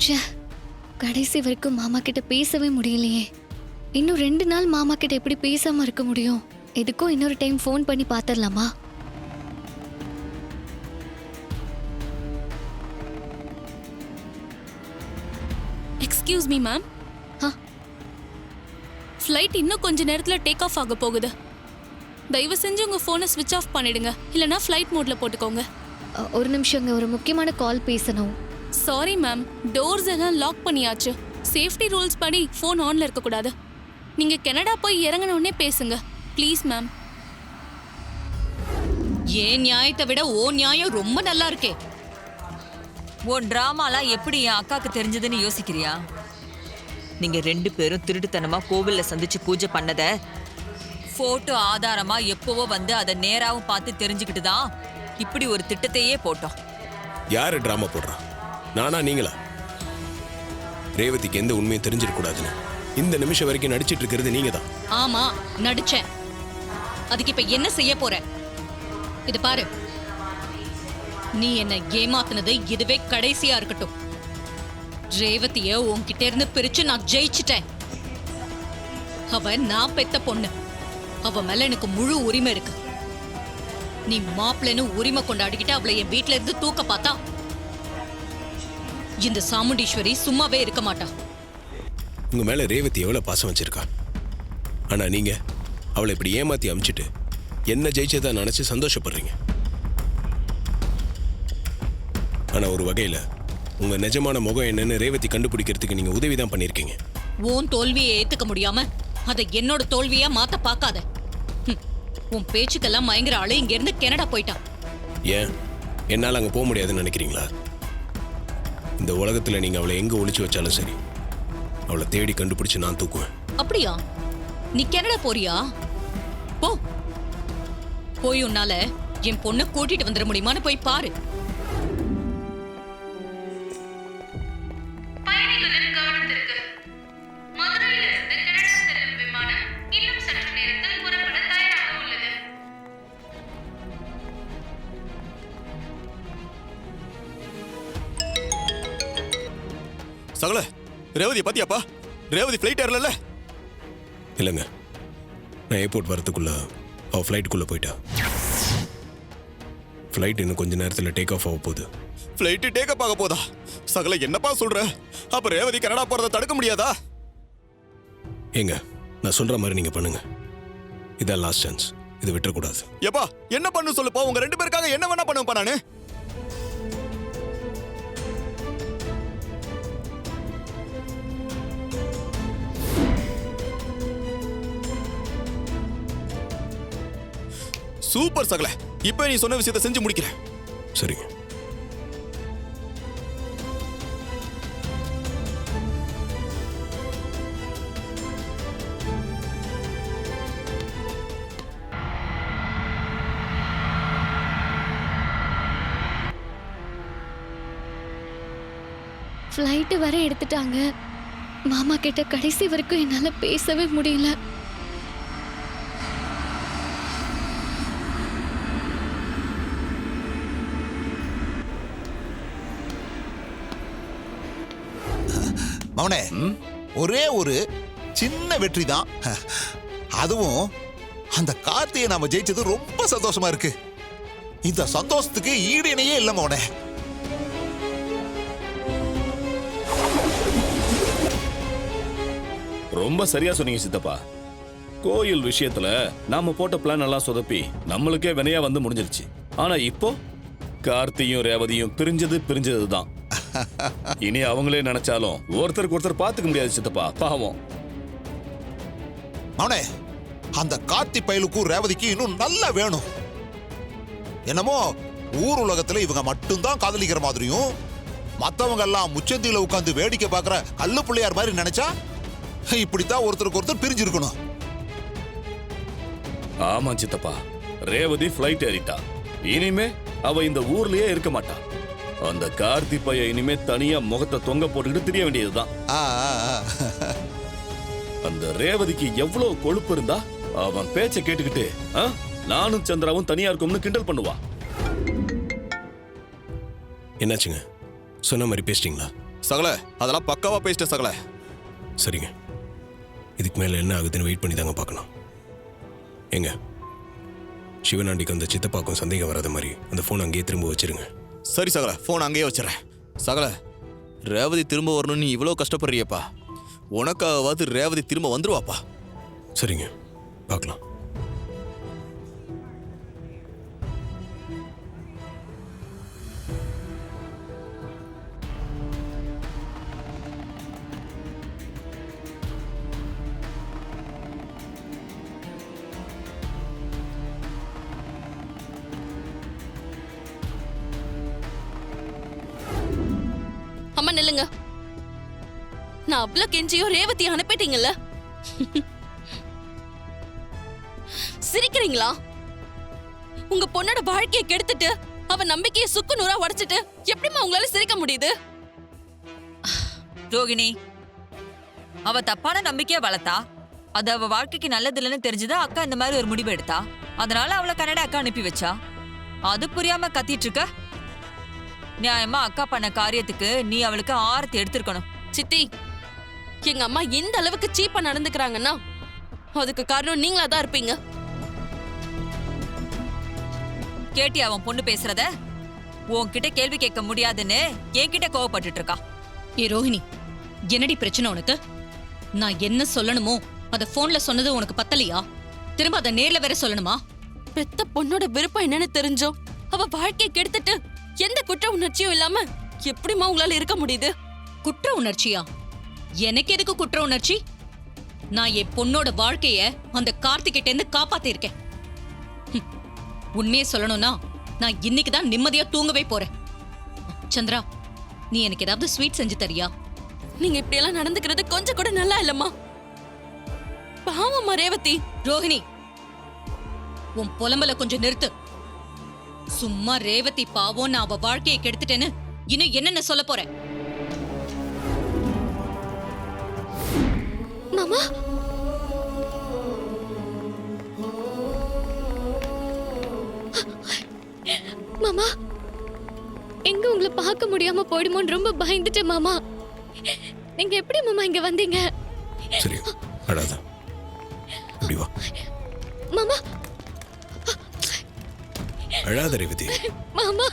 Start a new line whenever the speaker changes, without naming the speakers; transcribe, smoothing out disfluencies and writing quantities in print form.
ச்சே, கடைசி வரைக்கும் மாமா கிட்ட பேசவே முடியலையே. இன்னும் 2 நாள் மாமா கிட்ட எப்படி பேசாம இருக்க முடியும்? எதுக்கும் இன்னொரு டைம் ஃபோன் பண்ணி பாத்திரலாமா?
Excuse me ma'am. ஃப்ளைட் இன்னும் கொஞ்ச நேரத்துல டேக் ஆஃப் ஆக போகுது. தயவு செஞ்சு உங்க போனை ஸ்விட்ச் ஆஃப் பண்ணிடுங்க, இல்லனா ஃப்ளைட் மோட்ல போட்டுக்கோங்க.
ஒரு நிமிஷங்க, ஒரு முக்கியமான கால் பேசணும்.
சாரி மேம், டோர்ஸ் எல்லாம் லாக் பண்ணியாச்சு. சேஃப்டி ரூல்ஸ் படி ஃபோன் ஆன்ல இருக்க கூடாது. நீங்க கனடா போய் இறங்கின உடனே பேசுங்க ப்ளீஸ் மேம்.
ஏன் நியாயத்தை விட ஓ நியாயம் ரொம்ப நல்லா இருக்கே.
உன் டிராமாலாம் எப்படி என் அக்காக்கு தெரிஞ்சதுன்னு யோசிக்கிறியா? நீங்க 2 பேரும் திருட்டுத்தனமா கோவில்ல சந்திச்சு பூஜை பண்ணத போட்டோ ஆதாரமா எப்பவோ வந்து அதை நேராவும் பார்த்து தெரிஞ்சுக்கிட்டு தான் இப்படி ஒரு திட்டத்தையே போட்டோம்.
யாரு டிராமா போடுறா? நானா நீங்களா? ரேவதிக்கு எந்த உண்மையும் தெரிஞ்சிடக்கூடாதுன்னு இந்த நிமிஷம் வரைக்கும் நடிச்சிட்டு இருக்கிறது நீங்க தான்.
ஆமா, நடிச்சேன். அதுக்கு இப்ப என்ன செய்ய போற? இது பாரு, நீ என்ன ஏமாத்தினது இதுவே கடைசியா இருக்கட்டும். ரேவதிய உன்கிட்ட இருந்து பிரிச்சு நான் ஜெயிச்சிட்டேன். அவ நான் பெத்த பொண்ணு. அவ மேல எனக்கு முழு உரிமை இருக்கு. நீ மாப்பிள்ளைன்னு உரிமை கொண்டாடிக்கிட்டு அவளை என் வீட்டுல இருந்து தூக்க பார்த்தா இந்த சாமுண்டீஸ்வரி சும்மாவே இருக்க மாட்டா.
உங்க மேல ரேவதி எவ்வளவு பாசம் வச்சிருக்கா. ஆனா நீங்க அவளை இப்படி ஏமாத்தி அமிச்சிட்டு என்ன ஜெயிச்சதா நினைச்சு சந்தோஷப்படுறீங்க. ஆனா ஒரு வகையில உங்க நிஜமான முகம் என்னன்னு ரேவதி கண்டுபிடிக்கிறதுக்கு நீங்க உதவிதான் பண்ணிருக்கீங்க.
உன் தோல்வியை ஏத்துக்க முடியாம அதை என்னோட தோல்வியா மாத்த பாக்காத. உன் பேச்சுக்கெல்லாம் மயங்குற ஆளு இங்க இருந்து கனடா போயிட்டான்.
ஏன் என்னால அங்க போக முடியாதுன்னு நினைக்கிறீங்களா? இந்த உலகத்துல நீங்க அவளை எங்க ஒளிச்சு வச்சாலும் சரி, அவளை தேடி கண்டுபிடிச்சு நான் தூக்குவேன்.
அப்படியா? நீ கனடா போறியா? போ, போய் உன்னால என் பொண்ணை கூட்டிட்டு வந்துட முடியுமான்னு போய் பாரு.
சகல, ரேவதி பாத்தியாப்பா? ரேவதி ஃப்ளைட் ஏறல.
இல்லைங்க, நான் ஏர்போர்ட் வரதுக்குள்ள அவள் ஃப்ளைட்டுக்குள்ளே போயிட்டா. ஃப்ளைட் இன்னும் கொஞ்ச நேரத்தில் டேக் ஆஃப் ஆக போகுது.
ஃப்ளைட்டு டேக் அப் ஆக போதா? சகல, என்னப்பா சொல்ற? அப்ப ரேவதி கனடா போறதை தடுக்க முடியாதா?
ஏங்க, நான் சொல்ற மாதிரி நீங்க பண்ணுங்க. இதான் லாஸ்ட் சான்ஸ், இதை விட்டுறக்கூடாது.
எப்பா என்ன பண்ணு சொல்லுப்பா. உங்க 2 பேருக்காக என்ன வேணா பண்ணுவேன்ப்பா நானு. சூப்பர் சகல, இப்ப நீ சொன்ன விஷயத்தை செஞ்சு முடிக்கிறேன்.
சரிங்க.
ஃப்ளைட்டு வர எடுத்துட்டாங்க. மாமா கிட்ட கடைசி வரைக்கும் என்னால பேசவே முடியல.
மவனே, ஒரே ஒரு சின்ன வெற்றி தான். அதுவும் அந்த கார்த்தியை நாம ஜெயிச்சது ரொம்ப சந்தோஷமா இருக்கு. இந்த சந்தோஷத்துக்கு ஈடு இணையே இல்ல மவனே.
ரொம்ப சரியா சொன்னீங்க சித்தப்பா. கோயில் விஷயத்துல நாம போட்ட பிளான் எல்லாம் சொதப்பி நம்மளுக்கே வினையா வந்து முடிஞ்சிருச்சு. ஆனா இப்போ கார்த்தியும் ரேவதியும் பிரிஞ்சதுதான். இனி அவங்களே நினைச்சாலும் ஒருத்தருக்கு ஒருத்தர் பாத்துக்க முடியாது சித்தப்பா, பாவம்.
அவனே, அந்த கார்த்தி பயலுக்கும் ரேவதிக்கு இன்னும் நல்லா வேணும். என்னமோ ஊர் உலகத்துல இவங்க மட்டும்தான் காதலிக்கிற மாதிரியும் மத்தவங்க எல்லாம் முச்சந்தியில உட்கார்ந்து வேடிக்கை பார்க்கிற கல்லு பிள்ளையார் மாதிரி நினைச்சா இப்படித்தான் ஒருத்தருக்கு ஒருத்தர் பிரிஞ்சிருக்கணும்.
ஆமா சித்தப்பா, ரேவதி ஃப்ளைட் ஏறிட்டா. இனிமே அவ இந்த ஊர்லயே இருக்க மாட்டா. அந்த கார்த்தி பைய இனிமே தனியா முகத்தை தொங்க போட்டுக்கிட்டு தெரிய வேண்டியதுதான். அந்த ரேவதிக்கு எவ்வளவு கொழுப்பு இருந்தா அவன் பேச்ச கேட்டுக்கிட்டு நானும் சந்திராவும் தனியா இருக்கோம்னு கிண்டல் பண்ணுவா.
என்னாச்சுங்க, சொன்ன மாதிரி பேசிட்டீங்களா?
சகல அதெல்லாம் பக்காவா பேசிட்டேன் சகல.
சரிங்க, இதுக்கு மேலே என்ன ஆகுதுன்னு வெயிட் பண்ணி தாங்க பார்க்கணும். ஏங்க, சிவனாண்டிக்கு அந்த சித்தப்பாக்கும் சந்தேகம் வராத மாதிரி அந்த ஃபோன் அங்கேயே திரும்ப வச்சிருங்க.
சரி சகல, ஃபோன் அங்கேயே வச்சிடறேன். சகல, ரேவதி திரும்ப வரணும்னு நீ இவ்வளோ கஷ்டப்படுறியப்பா. உனக்காவது ரேவதி திரும்ப வந்துருவாப்பா.
சரிங்க, பார்க்கலாம்.
அம்மா நில்லுங்க. நான் அவ்வளோ கெஞ்சியும் ரேவதி அனுப்பிட்டீங்கல்ல, சிரிக்கிறீங்களா? உங்க பொண்ணோட வாழ்க்கையை கெடுத்துட்டு அவ நம்பிக்கையை சுக்கு நூறா உடைச்சிட்டு எப்படிமா உங்களால சிரிக்க முடியுது?
ரோகிணி, அவ தப்பான நம்பிக்கைய வளர்த்தா, அது அவ வாழ்க்கைக்கு நல்லது இல்லைன்னு தெரிஞ்சுதா அக்கா இந்த மாதிரி ஒரு முடிவு எடுத்தா. அதனால அவளை கனடா அக்கா அனுப்பி வச்சா. அது புரியாம கத்திட்டு இருக்க. நியாயமா அக்கா பண்ண காரியத்துக்கு நீ அவளுக்கு ஆரத்தி எடுத்திருக்கணும்.
சித்தி, எங்க அம்மா எந்த அளவுக்கு சீப்பா நடந்துக்கிறாங்கன்னா அதுக்கு காரணம் நீங்களா தான் இருப்பீங்க.
கேட்டி அவன் பொண்ணு பேசுறத? உன்கிட்ட கேள்வி கேட்க முடியாதுன்னு என்கிட்ட கோவப்பட்டுட்டு இருக்கா.
ஏ ரோஹிணி, என்னடி பிரச்சனை உனக்கு? நான் என்ன சொல்லணுமோ அத போன்ல சொன்னது உனக்கு பத்தலையா? திரும்ப அத நேர்ல வேற சொல்லணுமா?
பெத்த பொண்ணோட விருப்பம் என்னன்னு தெரிஞ்சோம் அவ வாழ்க்கையை கெடுத்துட்டு எந்த குற்ற உணர்ச்சியும் இல்லாம எப்படிமா உங்களால இருக்க முடியுது?
குற்ற உணர்ச்சியா? எனக்கு எதுக்கு குற்ற உணர்ச்சி? நான் என் பொண்ணோட வாழ்க்கைய அந்த கார்த்திகிட்ட இருந்து காப்பாத்திருக்கேன். உண்மையை சொல்லணும்னா நான் இன்னைக்கு தான் நிம்மதியா தூங்கவே போறேன். சந்திரா, நீ எனக்கு ஏதாவது ஸ்வீட் செஞ்சு தரியா?
நீங்க இப்படி எல்லாம் நடந்துக்கிறது கொஞ்சம் கூட நல்லா இல்லம்மா. பாவம்மா ரேவதி.
ரோஹிணி, உன் புலம்பல கொஞ்சம் நிறுத்து. சும்மா ரேவதி பாவம், நான் அவ வாழ்க்கையை கெடுத்துட்டேன்னு இன்னும் என்னென்ன சொல்ல போறேன்?
மாமா, மாமா, எங்க உங்களை பார்க்க முடியாம போயிடுமோன்னு ரொம்ப பயந்துட்டேன் மாமா. நீங்க எப்படி மாமா இங்க வந்தீங்க?
சரி, அழாத, இப்படி வா.
மாமா,
அழாத ரேவதி.
மாமா,